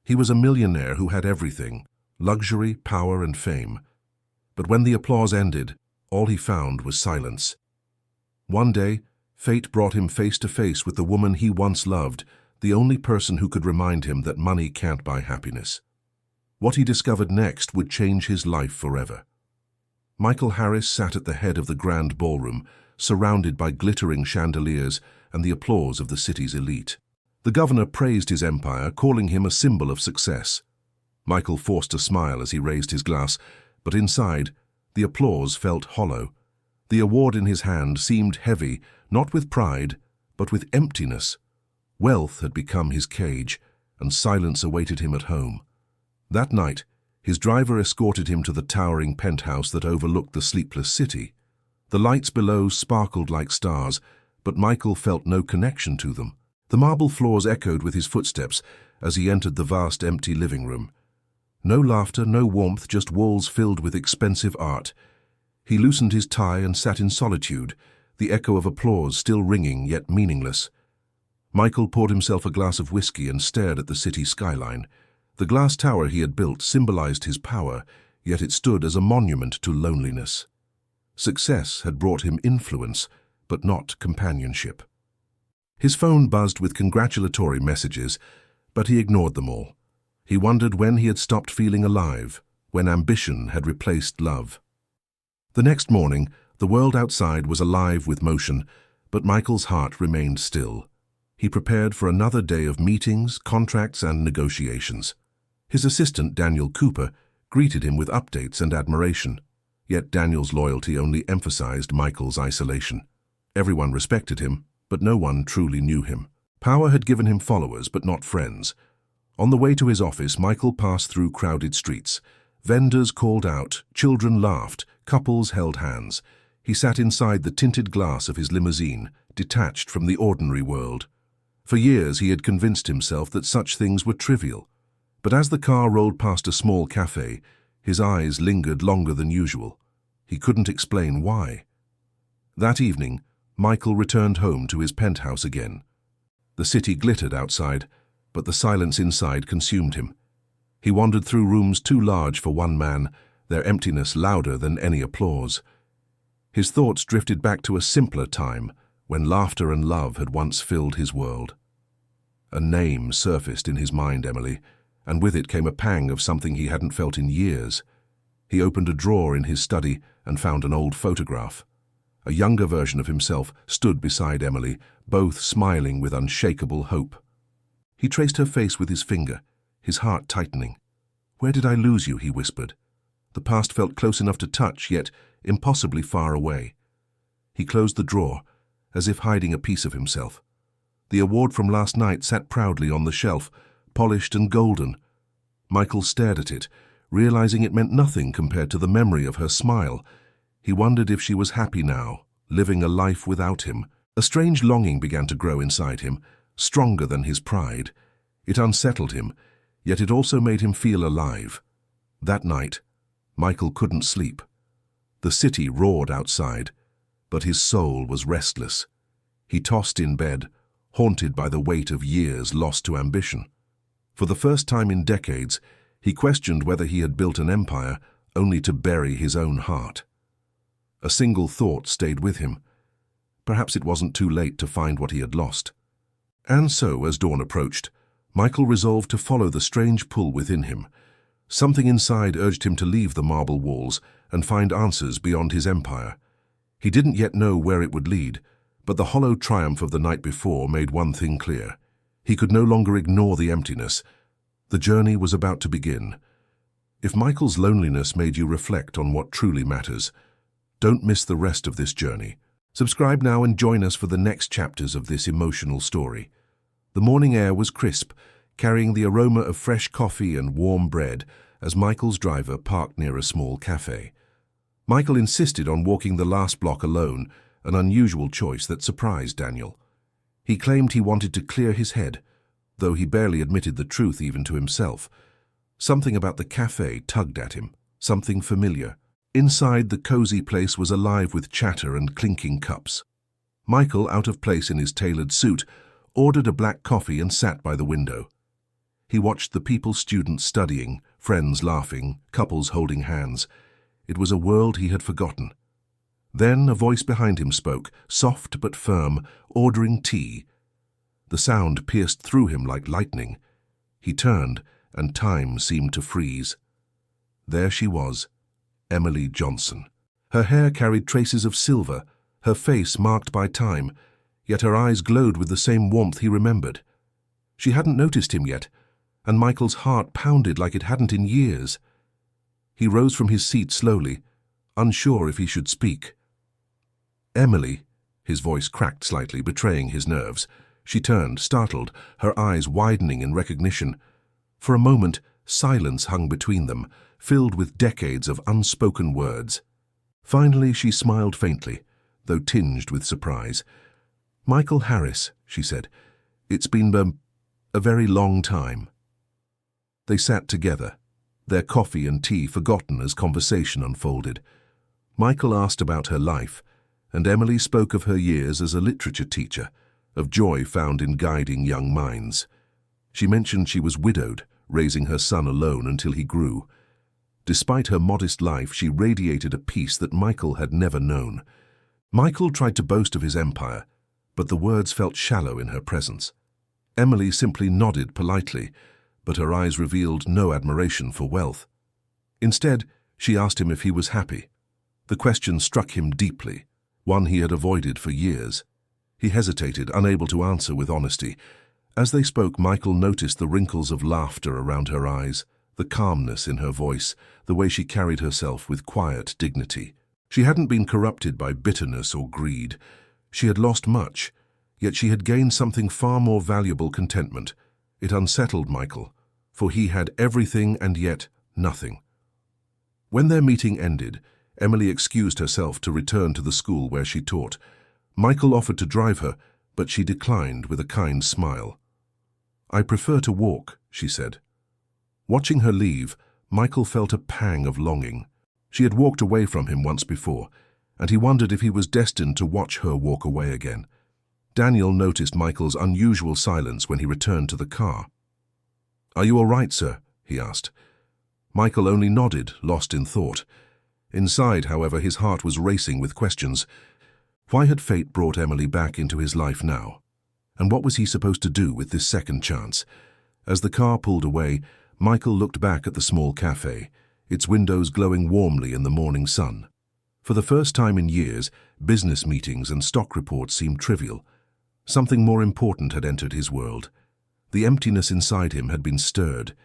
He was a millionaire who had everything: luxury, power, and fame. But when the applause ended, all he found was silence. One day, fate brought him face to face with the woman he once loved, the only person who could remind him that money can't buy happiness. What he discovered next would change his life forever. Michael Harris sat at the head of the grand ballroom, surrounded by glittering chandeliers and the applause of the city's elite. The governor praised his empire, calling him a symbol of success. Michael forced a smile as he raised his glass, but inside, the applause felt hollow. The award in his hand seemed heavy, not with pride, but with emptiness. Wealth had become his cage, and silence awaited him at home. That night, his driver escorted him to the towering penthouse that overlooked the sleepless city. The lights below sparkled like stars, but Michael felt no connection to them. The marble floors echoed with his footsteps as he entered the vast empty living room. No laughter, no warmth, just walls filled with expensive art. He loosened his tie and sat in solitude, the echo of applause still ringing yet meaningless. Michael poured himself a glass of whiskey and stared at the city skyline. The glass tower he had built symbolized his power, yet it stood as a monument to loneliness. Success had brought him influence, but not companionship. His phone buzzed with congratulatory messages, but he ignored them all. He wondered when he had stopped feeling alive, when ambition had replaced love. The next morning, the world outside was alive with motion, but Michael's heart remained still. He prepared for another day of meetings, contracts, and negotiations. His assistant, Daniel Cooper, greeted him with updates and admiration. Yet Daniel's loyalty only emphasized Michael's isolation. Everyone respected him, but no one truly knew him. Power had given him followers, but not friends. On the way to his office, Michael passed through crowded streets. Vendors called out, children laughed, couples held hands. He sat inside the tinted glass of his limousine, detached from the ordinary world. For years he had convinced himself that such things were trivial. But as the car rolled past a small cafe, his eyes lingered longer than usual. He couldn't explain why. That evening, Michael returned home to his penthouse again. The city glittered outside, but the silence inside consumed him. He wandered through rooms too large for one man, their emptiness louder than any applause. His thoughts drifted back to a simpler time, when laughter and love had once filled his world. A name surfaced in his mind, Emily, and with it came a pang of something he hadn't felt in years. He opened a drawer in his study and found an old photograph. A younger version of himself stood beside Emily, both smiling with unshakable hope. He traced her face with his finger, his heart tightening. "Where did I lose you?" he whispered. The past felt close enough to touch, yet impossibly far away. He closed the drawer, as if hiding a piece of himself. The award from last night sat proudly on the shelf, polished and golden. Michael stared at it, realizing it meant nothing compared to the memory of her smile. He wondered if she was happy now, living a life without him. A strange longing began to grow inside him, stronger than his pride. It unsettled him, yet it also made him feel alive. That night, Michael couldn't sleep. The city roared outside, but his soul was restless. He tossed in bed, haunted by the weight of years lost to ambition. For the first time in decades, he questioned whether he had built an empire only to bury his own heart. A single thought stayed with him. Perhaps it wasn't too late to find what he had lost. And so, as dawn approached, Michael resolved to follow the strange pull within him. Something inside urged him to leave the marble walls and find answers beyond his empire. He didn't yet know where it would lead, but the hollow triumph of the night before made one thing clear. He could no longer ignore the emptiness. The journey was about to begin. If Michael's loneliness made you reflect on what truly matters, don't miss the rest of this journey. Subscribe now and join us for the next chapters of this emotional story. The morning air was crisp, carrying the aroma of fresh coffee and warm bread as Michael's driver parked near a small cafe. Michael insisted on walking the last block alone, an unusual choice that surprised Daniel. He claimed he wanted to clear his head, though he barely admitted the truth even to himself. Something about the cafe tugged at him, something familiar. Inside, the cozy place was alive with chatter and clinking cups. Michael, out of place in his tailored suit, ordered a black coffee and sat by the window. He watched the people students studying, friends laughing, couples holding hands. It was a world he had forgotten. Then a voice behind him spoke, soft but firm, ordering tea. The sound pierced through him like lightning. He turned, and time seemed to freeze. There she was, Emily Johnson. Her hair carried traces of silver, her face marked by time, yet her eyes glowed with the same warmth he remembered. She hadn't noticed him yet, and Michael's heart pounded like it hadn't in years. He rose from his seat slowly, unsure if he should speak. "Emily," his voice cracked slightly, betraying his nerves. She turned, startled, her eyes widening in recognition. For a moment, silence hung between them, filled with decades of unspoken words. Finally, she smiled faintly, though tinged with surprise. "Michael Harris," she said. "It's been a very long time." They sat together, their coffee and tea forgotten as conversation unfolded. Michael asked about her life, and Emily spoke of her years as a literature teacher, of joy found in guiding young minds. She mentioned she was widowed, raising her son alone until he grew. Despite her modest life, she radiated a peace that Michael had never known. Michael tried to boast of his empire, but the words felt shallow in her presence. Emily simply nodded politely, but her eyes revealed no admiration for wealth. Instead, she asked him if he was happy. The question struck him deeply, one he had avoided for years. He hesitated, unable to answer with honesty. As they spoke, Michael noticed the wrinkles of laughter around her eyes, the calmness in her voice, the way she carried herself with quiet dignity. She hadn't been corrupted by bitterness or greed. She had lost much, yet she had gained something far more valuable: contentment. It unsettled Michael, for he had everything and yet nothing. When their meeting ended, Emily excused herself to return to the school where she taught. Michael offered to drive her, but she declined with a kind smile. "I prefer to walk," she said. Watching her leave, Michael felt a pang of longing. She had walked away from him once before, and he wondered if he was destined to watch her walk away again. Daniel noticed Michael's unusual silence when he returned to the car. "Are you all right, sir?" he asked. Michael only nodded, lost in thought. Inside, however, his heart was racing with questions. Why had fate brought Emily back into his life now? And what was he supposed to do with this second chance? As the car pulled away, Michael looked back at the small cafe, its windows glowing warmly in the morning sun. For the first time in years, business meetings and stock reports seemed trivial. Something more important had entered his world. The emptiness inside him had been stirred,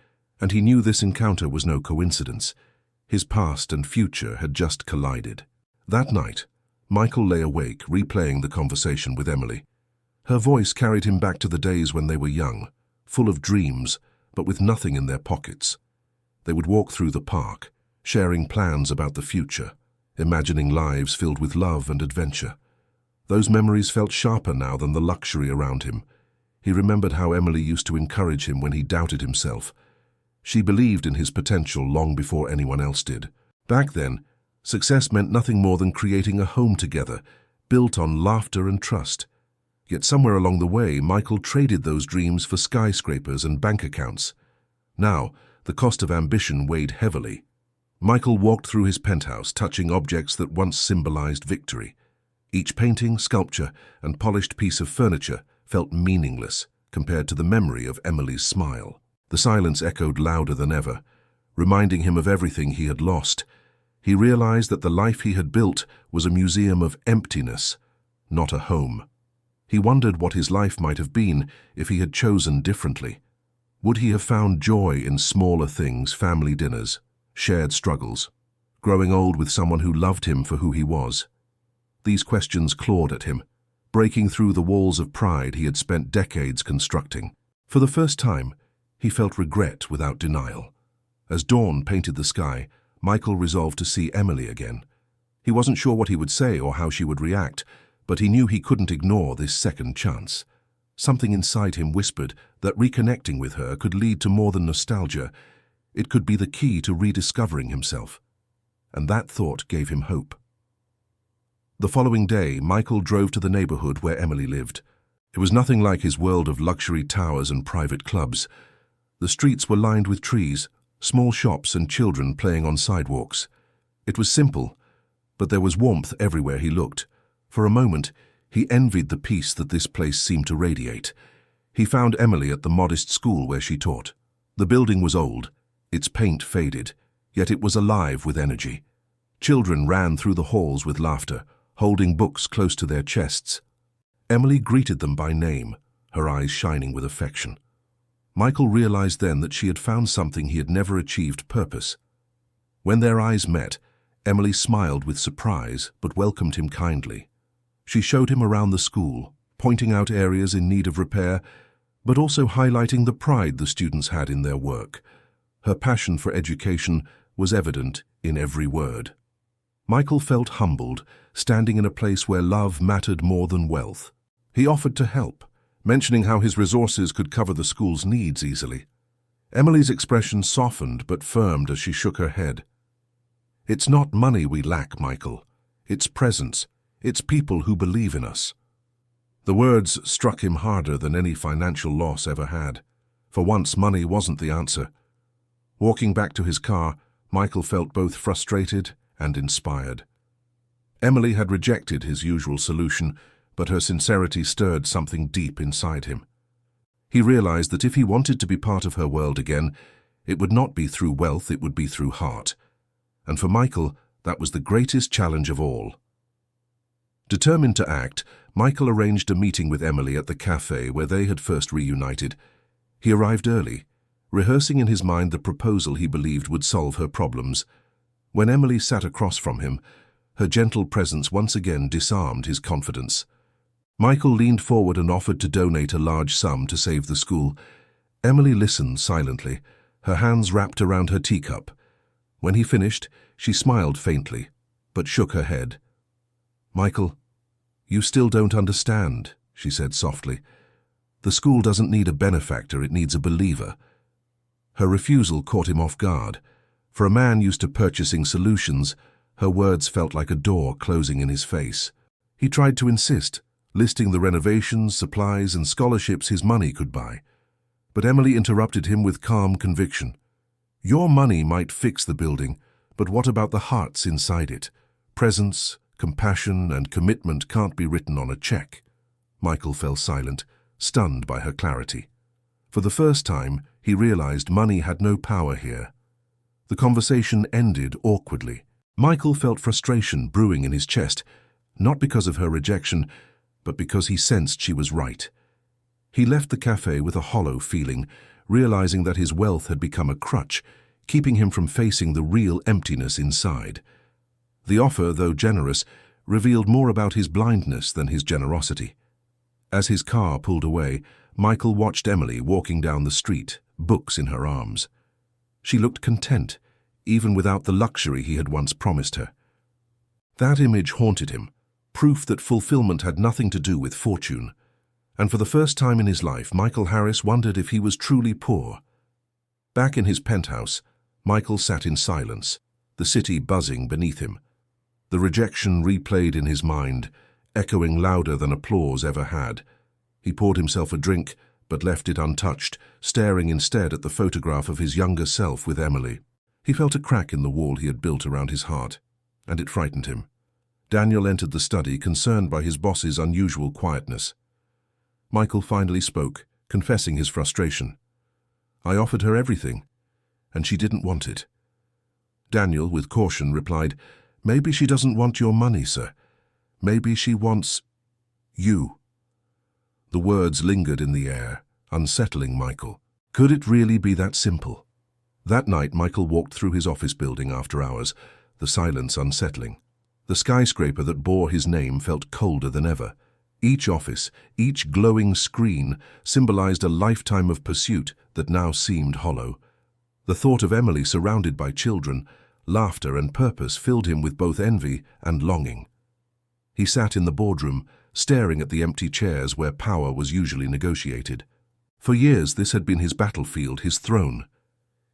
and he knew this encounter was no coincidence. His past and future had just collided. That night, Michael lay awake, replaying the conversation with Emily. Her voice carried him back to the days when they were young, full of dreams, but with nothing in their pockets. They would walk through the park, sharing plans about the future, imagining lives filled with love and adventure. Those memories felt sharper now than the luxury around him. He remembered how Emily used to encourage him when he doubted himself. She believed in his potential long before anyone else did. Back then, success meant nothing more than creating a home together, built on laughter and trust. Yet somewhere along the way, Michael traded those dreams for skyscrapers and bank accounts. Now, the cost of ambition weighed heavily. Michael walked through his penthouse, touching objects that once symbolized victory. Each painting, sculpture, and polished piece of furniture felt meaningless compared to the memory of Emily's smile. The silence echoed louder than ever, reminding him of everything he had lost. He realized that the life he had built was a museum of emptiness, not a home. He wondered what his life might have been if he had chosen differently. Would he have found joy in smaller things, family dinners, shared struggles, growing old with someone who loved him for who he was? These questions clawed at him, breaking through the walls of pride he had spent decades constructing. For the first time, he felt regret without denial. As dawn painted the sky, Michael resolved to see Emily again. He wasn't sure what he would say or how she would react, but he knew he couldn't ignore this second chance. Something inside him whispered that reconnecting with her could lead to more than nostalgia. It could be the key to rediscovering himself. And that thought gave him hope. The following day, Michael drove to the neighborhood where Emily lived. It was nothing like his world of luxury towers and private clubs. The streets were lined with trees, small shops and children playing on sidewalks. It was simple, but there was warmth everywhere he looked. For a moment, he envied the peace that this place seemed to radiate. He found Emily at the modest school where she taught. The building was old, its paint faded, yet it was alive with energy. Children ran through the halls with laughter, holding books close to their chests. Emily greeted them by name, her eyes shining with affection. Michael realized then that she had found something he had never achieved: purpose. When their eyes met, Emily smiled with surprise but welcomed him kindly. She showed him around the school, pointing out areas in need of repair, but also highlighting the pride the students had in their work. Her passion for education was evident in every word. Michael felt humbled, standing in a place where love mattered more than wealth. He offered to help, mentioning how his resources could cover the school's needs easily. Emily's expression softened but firmed as she shook her head. "It's not money we lack, Michael. It's presence. It's people who believe in us." The words struck him harder than any financial loss ever had. For once, money wasn't the answer. Walking back to his car, Michael felt both frustrated and inspired. Emily had rejected his usual solution, but her sincerity stirred something deep inside him. He realized that if he wanted to be part of her world again, it would not be through wealth, it would be through heart. And for Michael, that was the greatest challenge of all. Determined to act, Michael arranged a meeting with Emily at the cafe where they had first reunited. He arrived early, rehearsing in his mind the proposal he believed would solve her problems. When Emily sat across from him, her gentle presence once again disarmed his confidence. Michael leaned forward and offered to donate a large sum to save the school. Emily listened silently, her hands wrapped around her teacup. When he finished, she smiled faintly, but shook her head. "Michael, you still don't understand," she said softly. "The school doesn't need a benefactor, it needs a believer." Her refusal caught him off guard. For a man used to purchasing solutions, her words felt like a door closing in his face. He tried to insist, listing the renovations, supplies, and scholarships his money could buy. But Emily interrupted him with calm conviction. "Your money might fix the building, but what about the hearts inside it? Presence, compassion, and commitment can't be written on a check." Michael fell silent, stunned by her clarity. For the first time, he realized money had no power here. The conversation ended awkwardly. Michael felt frustration brewing in his chest, not because of her rejection, but because he sensed she was right. He left the cafe with a hollow feeling, realizing that his wealth had become a crutch, keeping him from facing the real emptiness inside. The offer, though generous, revealed more about his blindness than his generosity. As his car pulled away, Michael watched Emily walking down the street, books in her arms. She looked content, even without the luxury he had once promised her. That image haunted him, proof that fulfillment had nothing to do with fortune. And for the first time in his life, Michael Harris wondered if he was truly poor. Back in his penthouse, Michael sat in silence, the city buzzing beneath him. The rejection replayed in his mind, echoing louder than applause ever had. He poured himself a drink, but left it untouched, staring instead at the photograph of his younger self with Emily. He felt a crack in the wall he had built around his heart, and it frightened him. Daniel entered the study, concerned by his boss's unusual quietness. Michael finally spoke, confessing his frustration. "I offered her everything, and she didn't want it." Daniel, with caution, replied, "Maybe she doesn't want your money, sir. Maybe she wants you." The words lingered in the air, unsettling Michael. Could it really be that simple? That night, Michael walked through his office building after hours, the silence unsettling. The skyscraper that bore his name felt colder than ever. Each office, each glowing screen, symbolized a lifetime of pursuit that now seemed hollow. The thought of Emily surrounded by children, laughter and purpose filled him with both envy and longing. He sat in the boardroom, staring at the empty chairs where power was usually negotiated. For years this had been his battlefield, his throne.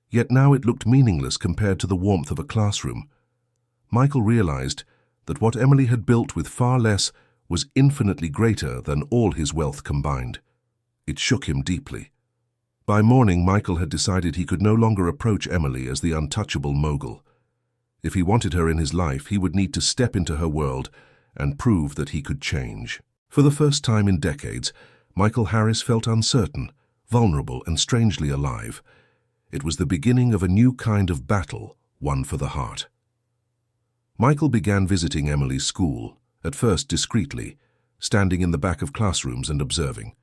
Yet now it looked meaningless compared to the warmth of a classroom. Michael realized that what Emily had built with far less was infinitely greater than all his wealth combined. It shook him deeply. By morning, Michael had decided he could no longer approach Emily as the untouchable mogul. If he wanted her in his life, he would need to step into her world and prove that he could change. For the first time in decades, Michael Harris felt uncertain, vulnerable, and strangely alive. It was the beginning of a new kind of battle, one for the heart. Michael began visiting Emily's school, at first discreetly, standing in the back of classrooms and observing.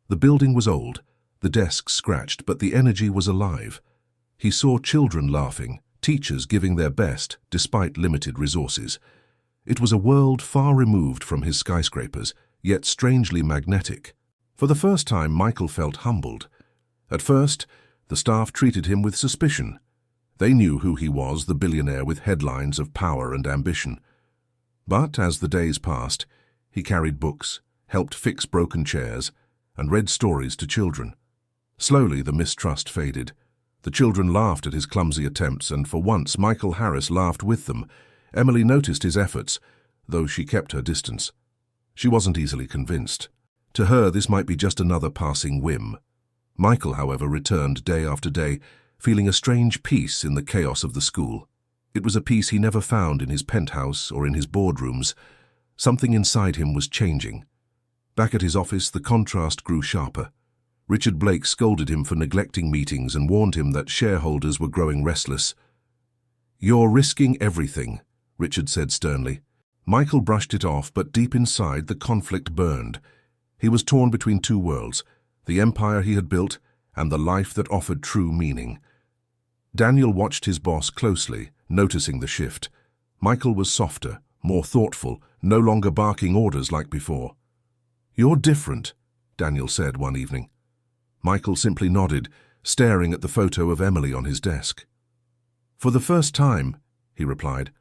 The building was old, the desks scratched, but the energy was alive. He saw children laughing, teachers giving their best despite limited resources. It was a world far removed from his skyscrapers, yet strangely magnetic. For the first time, Michael felt humbled. At first, the staff treated him with suspicion. They knew who he was, the billionaire with headlines of power and ambition. But as the days passed, he carried books, helped fix broken chairs, and read stories to children. Slowly, the mistrust faded. The children laughed at his clumsy attempts, and for once Michael Harris laughed with them. Emily noticed his efforts, though she kept her distance. She wasn't easily convinced. To her, this might be just another passing whim. Michael, however, returned day after day, feeling a strange peace in the chaos of the school. It was a peace he never found in his penthouse or in his boardrooms. Something inside him was changing. Back at his office, the contrast grew sharper. Richard Blake scolded him for neglecting meetings and warned him that shareholders were growing restless. "You're risking everything," Richard said sternly. Michael brushed it off, but deep inside the conflict burned. He was torn between two worlds, the empire he had built and the life that offered true meaning. Daniel watched his boss closely, noticing the shift. Michael was softer, more thoughtful, no longer barking orders like before. "You're different," Daniel said one evening. Michael simply nodded, staring at the photo of Emily on his desk. "For the first time," he replied,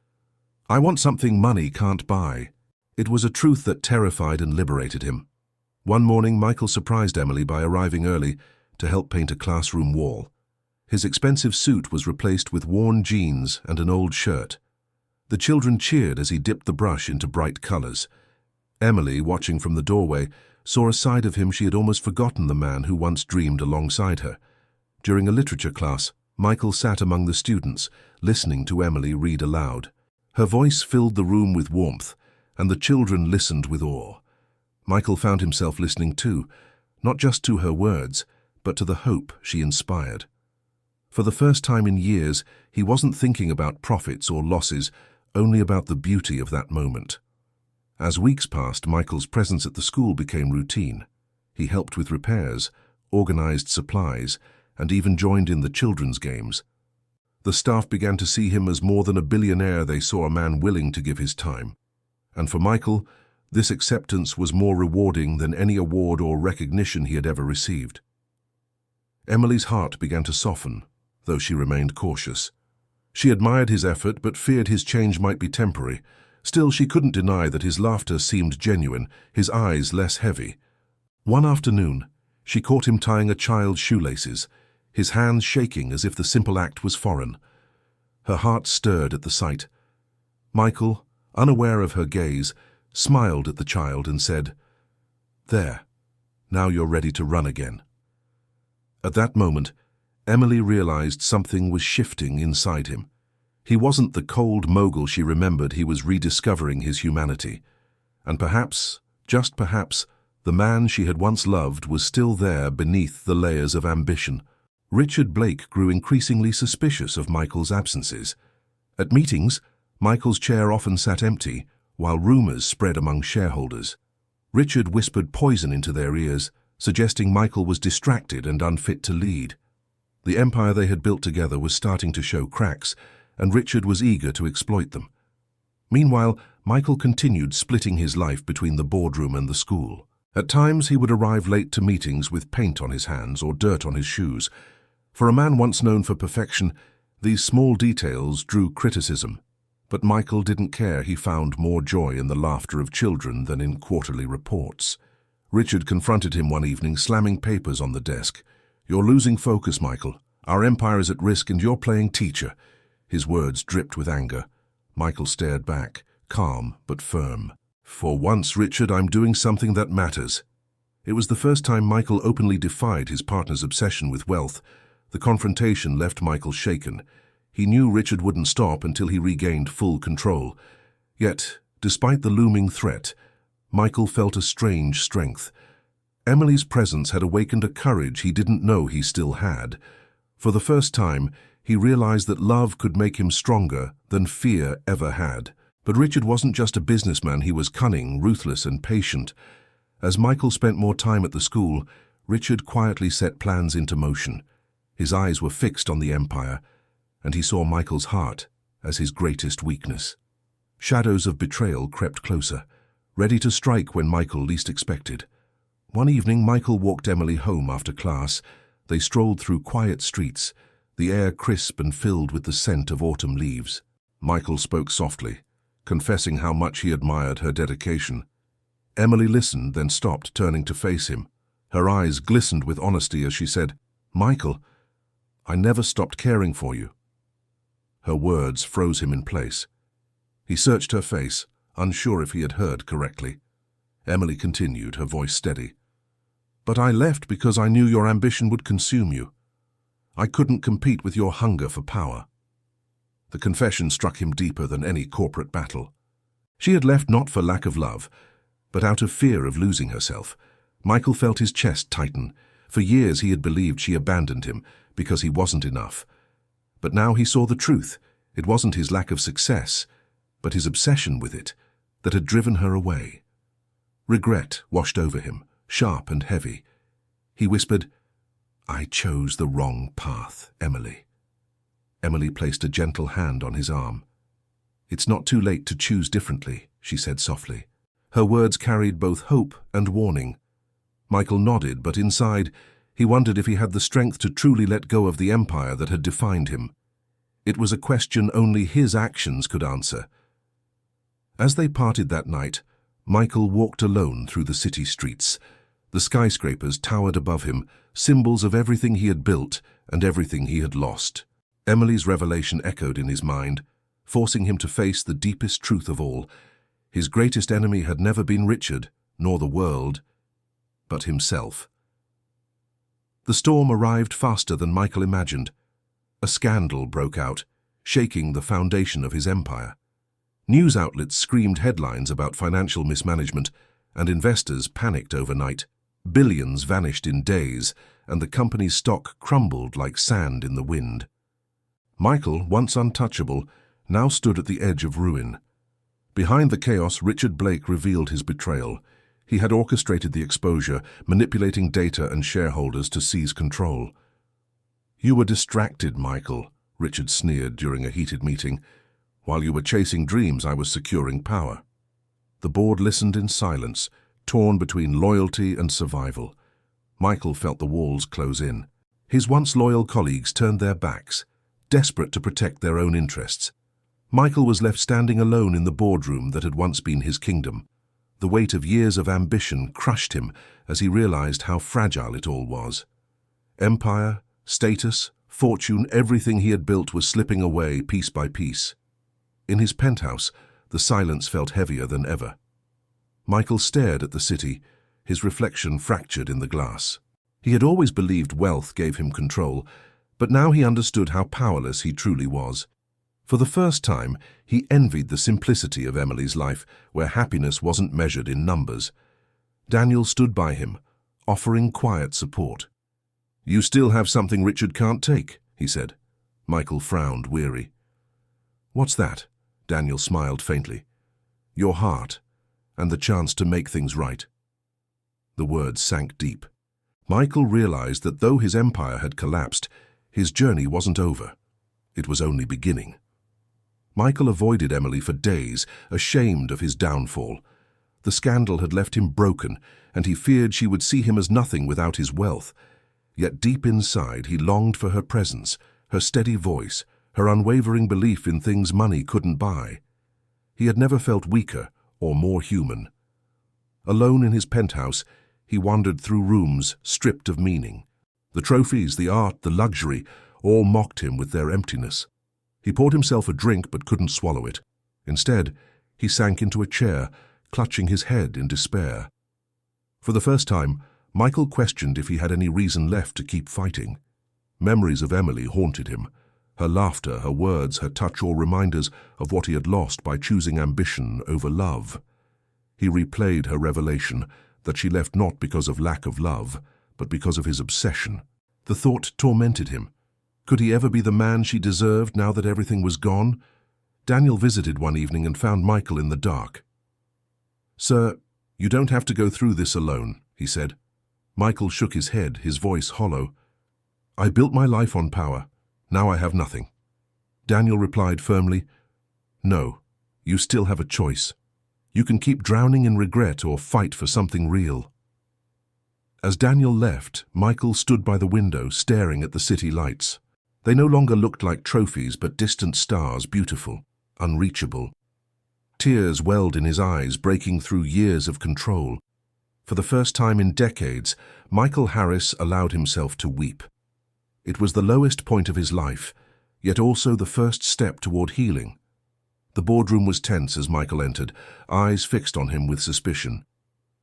"I want something money can't buy." It was a truth that terrified and liberated him. One morning, Michael surprised Emily by arriving early to help paint a classroom wall. His expensive suit was replaced with worn jeans and an old shirt. The children cheered as he dipped the brush into bright colors. Emily, watching from the doorway, saw a side of him she had almost forgotten, the man who once dreamed alongside her. During a literature class, Michael sat among the students, listening to Emily read aloud. Her voice filled the room with warmth, and the children listened with awe. Michael found himself listening too, not just to her words, but to the hope she inspired. For the first time in years, he wasn't thinking about profits or losses, only about the beauty of that moment. As weeks passed, Michael's presence at the school became routine. He helped with repairs, organized supplies, and even joined in the children's games. The staff began to see him as more than a billionaire. They saw a man willing to give his time. And for Michael, this acceptance was more rewarding than any award or recognition he had ever received. Emily's heart began to soften, though she remained cautious. She admired his effort, but feared his change might be temporary. Still, she couldn't deny that his laughter seemed genuine, his eyes less heavy. One afternoon, she caught him tying a child's shoelaces, his hands shaking as if the simple act was foreign. Her heart stirred at the sight. Michael, unaware of her gaze, smiled at the child and said, "There, now you're ready to run again." At that moment, Emily realized something was shifting inside him. He wasn't the cold mogul she remembered. He was rediscovering his humanity. And perhaps, just perhaps, the man she had once loved was still there beneath the layers of ambition. Richard Blake grew increasingly suspicious of Michael's absences. At meetings, Michael's chair often sat empty, while rumors spread among shareholders. Richard whispered poison into their ears, suggesting Michael was distracted and unfit to lead. The empire they had built together was starting to show cracks, and Richard was eager to exploit them. Meanwhile, Michael continued splitting his life between the boardroom and the school. At times, he would arrive late to meetings with paint on his hands or dirt on his shoes. For a man once known for perfection, these small details drew criticism. But Michael didn't care. He found more joy in the laughter of children than in quarterly reports. Richard confronted him one evening, slamming papers on the desk. "You're losing focus, Michael. Our empire is at risk and you're playing teacher." His words dripped with anger. Michael stared back, calm but firm. "For once, Richard, I'm doing something that matters." It was the first time Michael openly defied his partner's obsession with wealth. The confrontation left Michael shaken. He knew Richard wouldn't stop until he regained full control. Yet, despite the looming threat, Michael felt a strange strength. Emily's presence had awakened a courage he didn't know he still had. For the first time, he realized that love could make him stronger than fear ever had. But Richard wasn't just a businessman, he was cunning, ruthless, and patient. As Michael spent more time at the school, Richard quietly set plans into motion. His eyes were fixed on the empire, and he saw Michael's heart as his greatest weakness. Shadows of betrayal crept closer, ready to strike when Michael least expected. One evening, Michael walked Emily home after class. They strolled through quiet streets, the air crisp and filled with the scent of autumn leaves. Michael spoke softly, confessing how much he admired her dedication. Emily listened, then stopped, turning to face him. Her eyes glistened with honesty as she said, "Michael, I never stopped caring for you." Her words froze him in place. He searched her face, unsure if he had heard correctly. Emily continued, her voice steady. "But I left because I knew your ambition would consume you. I couldn't compete with your hunger for power." The confession struck him deeper than any corporate battle. She had left not for lack of love, but out of fear of losing herself. Michael felt his chest tighten. For years he had believed she abandoned him because he wasn't enough. But now he saw the truth. It wasn't his lack of success, but his obsession with it, that had driven her away. Regret washed over him, sharp and heavy. He whispered, "I chose the wrong path, Emily." Emily placed a gentle hand on his arm. "It's not too late to choose differently," she said softly. Her words carried both hope and warning. Michael nodded, but inside, he wondered if he had the strength to truly let go of the empire that had defined him. It was a question only his actions could answer. As they parted that night, Michael walked alone through the city streets. The skyscrapers towered above him, symbols of everything he had built and everything he had lost. Emily's revelation echoed in his mind, forcing him to face the deepest truth of all. His greatest enemy had never been Richard, nor the world, but himself. The storm arrived faster than Michael imagined. A scandal broke out, shaking the foundation of his empire. News outlets screamed headlines about financial mismanagement, and investors panicked overnight. Billions vanished in days, and the company's stock crumbled like sand in the wind. Michael, once untouchable, now stood at the edge of ruin. Behind the chaos, Richard Blake revealed his betrayal. He had orchestrated the exposure, manipulating data and shareholders to seize control. "You were distracted, Michael," Richard sneered during a heated meeting. "While you were chasing dreams, I was securing power." The board listened in silence, torn between loyalty and survival. Michael felt the walls close in. His once loyal colleagues turned their backs, desperate to protect their own interests. Michael was left standing alone in the boardroom that had once been his kingdom. The weight of years of ambition crushed him as he realized how fragile it all was. Empire, status, fortune, everything he had built was slipping away piece by piece. In his penthouse, the silence felt heavier than ever. Michael stared at the city, his reflection fractured in the glass. He had always believed wealth gave him control, but now he understood how powerless he truly was. For the first time, he envied the simplicity of Emily's life, where happiness wasn't measured in numbers. Daniel stood by him, offering quiet support. "You still have something Richard can't take," he said. Michael frowned, weary. "What's that?" Daniel smiled faintly. "Your heart, and the chance to make things right." The words sank deep. Michael realized that though his empire had collapsed, his journey wasn't over. It was only beginning. Michael avoided Emily for days, ashamed of his downfall. The scandal had left him broken, and he feared she would see him as nothing without his wealth. Yet deep inside, he longed for her presence, her steady voice, her unwavering belief in things money couldn't buy. He had never felt weaker or more human. Alone in his penthouse, he wandered through rooms stripped of meaning. The trophies, the art, the luxury, all mocked him with their emptiness. He poured himself a drink but couldn't swallow it. Instead, he sank into a chair, clutching his head in despair. For the first time, Michael questioned if he had any reason left to keep fighting. Memories of Emily haunted him. Her laughter, her words, her touch, all reminders of what he had lost by choosing ambition over love. He replayed her revelation that she left not because of lack of love, but because of his obsession. The thought tormented him. Could he ever be the man she deserved now that everything was gone? Daniel visited one evening and found Michael in the dark. "Sir, you don't have to go through this alone," he said. Michael shook his head, his voice hollow. "I built my life on power. Now I have nothing." Daniel replied firmly, "No, you still have a choice. You can keep drowning in regret or fight for something real." As Daniel left, Michael stood by the window staring at the city lights. They no longer looked like trophies but distant stars, beautiful, unreachable. Tears welled in his eyes, breaking through years of control. For the first time in decades, Michael Harris allowed himself to weep. It was the lowest point of his life, yet also the first step toward healing. The boardroom was tense as Michael entered, eyes fixed on him with suspicion.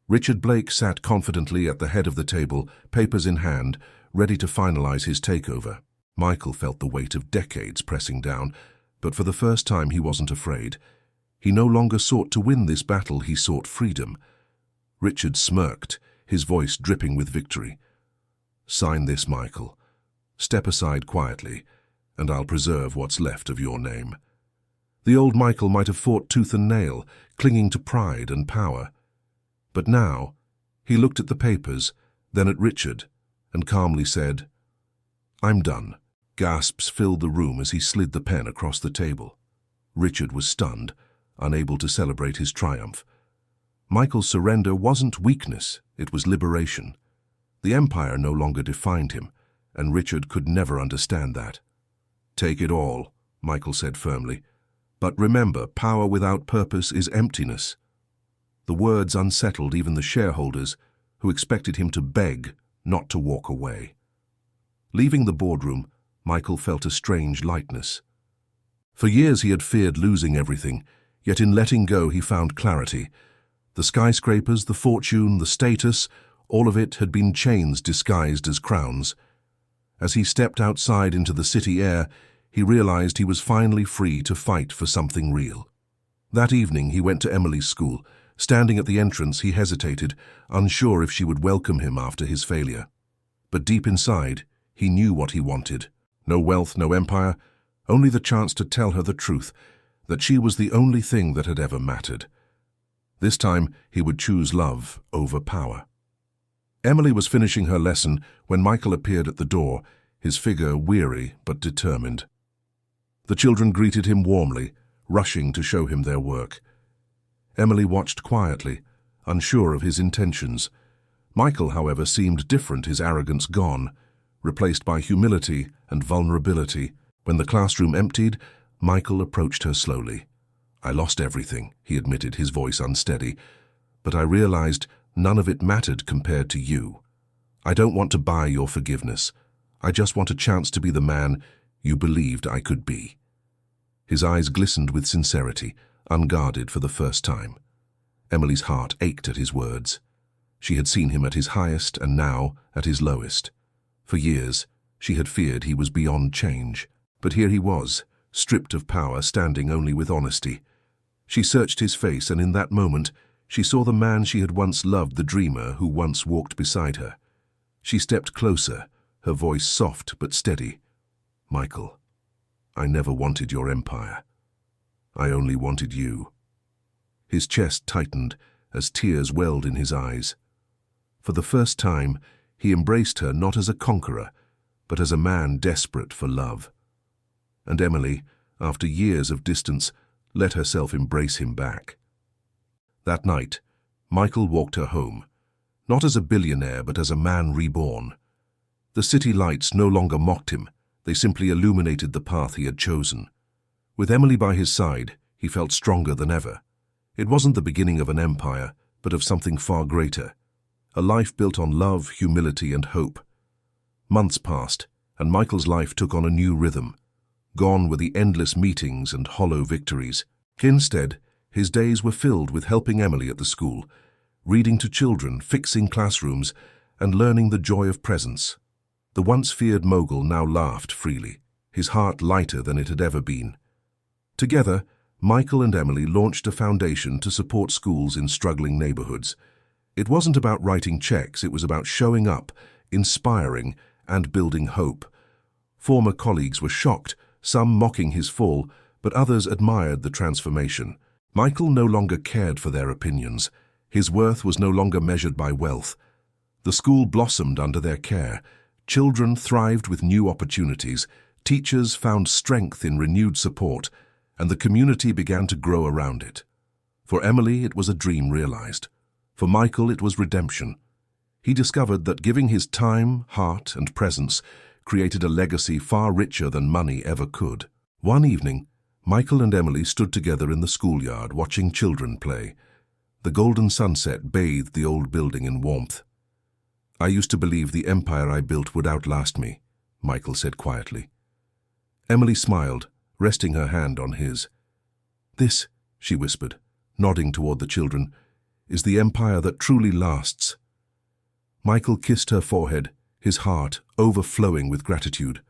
Richard Blake sat confidently at the head of the table, papers in hand, ready to finalize his takeover. Michael felt the weight of decades pressing down, but for the first time he wasn't afraid. He no longer sought to win this battle, he sought freedom. Richard smirked, his voice dripping with victory. "Sign this, Michael. Step aside quietly, and I'll preserve what's left of your name." The old Michael might have fought tooth and nail, clinging to pride and power. But now, he looked at the papers, then at Richard, and calmly said, "I'm done." Gasps filled the room as he slid the pen across the table. Richard was stunned, unable to celebrate his triumph. Michael's surrender wasn't weakness, it was liberation. The empire no longer defined him, and Richard could never understand that. "Take it all," Michael said firmly. "But remember, power without purpose is emptiness." The words unsettled even the shareholders, who expected him to beg, not to walk away. Leaving the boardroom, Michael felt a strange lightness. For years he had feared losing everything, yet in letting go he found clarity. The skyscrapers, the fortune, the status, all of it had been chains disguised as crowns. As he stepped outside into the city air, he realized he was finally free to fight for something real. That evening he went to Emily's school. Standing at the entrance, he hesitated, unsure if she would welcome him after his failure. But deep inside, he knew what he wanted. No wealth, no empire, only the chance to tell her the truth, that she was the only thing that had ever mattered. This time, he would choose love over power. Emily was finishing her lesson when Michael appeared at the door, his figure weary but determined. The children greeted him warmly, rushing to show him their work. Emily watched quietly, unsure of his intentions. Michael, however, seemed different, his arrogance gone, replaced by humility and vulnerability. When the classroom emptied, Michael approached her slowly. "I lost everything," he admitted, his voice unsteady, "but I realized none of it mattered compared to you. I don't want to buy your forgiveness. I just want a chance to be the man you believed I could be." His eyes glistened with sincerity, unguarded for the first time. Emily's heart ached at his words. She had seen him at his highest and now at his lowest. For years, she had feared he was beyond change. But here he was, stripped of power, standing only with honesty. She searched his face, and in that moment, she saw the man she had once loved, the dreamer who once walked beside her. She stepped closer, her voice soft but steady. "Michael, I never wanted your empire. I only wanted you." His chest tightened as tears welled in his eyes. For the first time, he embraced her not as a conqueror, but as a man desperate for love. And Emily, after years of distance, let herself embrace him back. That night, Michael walked her home, not as a billionaire but as a man reborn. The city lights no longer mocked him, they simply illuminated the path he had chosen. With Emily by his side, he felt stronger than ever. It wasn't the beginning of an empire, but of something far greater. A life built on love, humility, and hope. Months passed, and Michael's life took on a new rhythm. Gone were the endless meetings and hollow victories. Instead, his days were filled with helping Emily at the school, reading to children, fixing classrooms, and learning the joy of presence. The once feared mogul now laughed freely, his heart lighter than it had ever been. Together, Michael and Emily launched a foundation to support schools in struggling neighborhoods. It wasn't about writing checks, it was about showing up, inspiring, and building hope. Former colleagues were shocked, some mocking his fall, but others admired the transformation. Michael no longer cared for their opinions. His worth was no longer measured by wealth. The school blossomed under their care. Children thrived with new opportunities. Teachers found strength in renewed support, and the community began to grow around it. For Emily, it was a dream realized. For Michael, it was redemption. He discovered that giving his time, heart, and presence created a legacy far richer than money ever could. One evening, Michael and Emily stood together in the schoolyard watching children play. The golden sunset bathed the old building in warmth. "I used to believe the empire I built would outlast me," Michael said quietly. Emily smiled, resting her hand on his. "This," she whispered, nodding toward the children, "is the empire that truly lasts." Michael kissed her forehead, his heart overflowing with gratitude.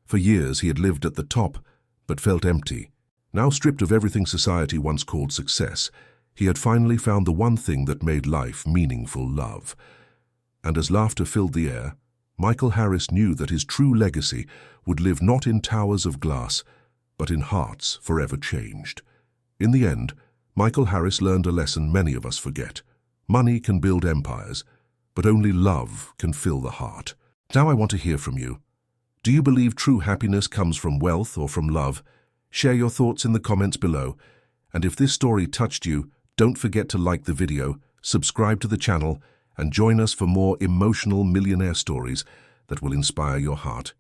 For years he had lived at the top, but felt empty. Now stripped of everything society once called success, he had finally found the one thing that made life meaningful: love. And as laughter filled the air, Michael Harris knew that his true legacy would live not in towers of glass, but in hearts forever changed. In the end, Michael Harris learned a lesson many of us forget. Money can build empires, but only love can fill the heart. Now I want to hear from you. Do you believe true happiness comes from wealth or from love? Share your thoughts in the comments below. And if this story touched you, don't forget to like the video, subscribe to the channel, and join us for more emotional millionaire stories that will inspire your heart.